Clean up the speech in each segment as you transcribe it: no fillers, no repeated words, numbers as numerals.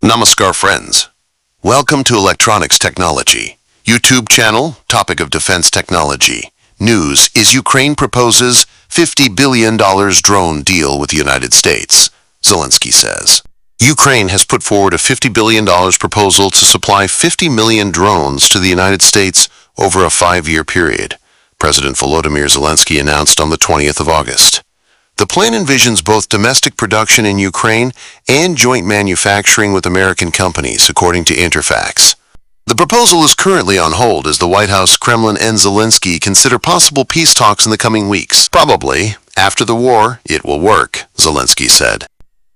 Namaskar friends. Welcome to Electronics Technology. YouTube channel, topic of defense technology. News is Ukraine proposes $50 billion drone deal with the United States, Zelensky says. Ukraine has put forward a $50 billion proposal to supply 50 million drones to the United States over a 5-year period, President Volodymyr Zelensky announced on the 20th of August. The plan envisions both domestic production in Ukraine and joint manufacturing with American companies, according to Interfax. The proposal is currently on hold as the White House, Kremlin, and Zelensky consider possible peace talks in the coming weeks. Probably, after the war, it will work, Zelensky said.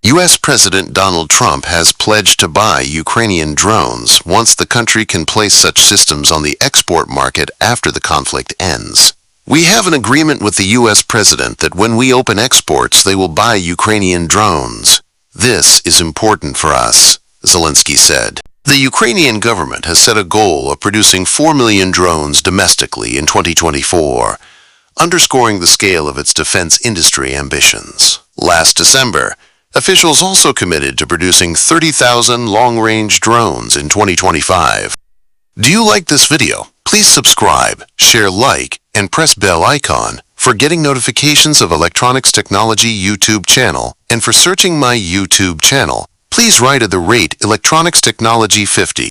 U.S. President Donald Trump has pledged to buy Ukrainian drones once the country can place such systems on the export market after the conflict ends. We have an agreement with the U.S. President that when we open exports, they will buy Ukrainian drones. This is important for us, Zelensky said. The Ukrainian government has set a goal of producing 4 million drones domestically in 2024, underscoring the scale of its defense industry ambitions. Last December, officials also committed to producing 30,000 long-range drones in 2025. Do you like this video? Please subscribe, share, like, and press bell icon for getting notifications of Electronics Technology YouTube channel, and for searching my YouTube channel, please write at the rate Electronics Technology 50.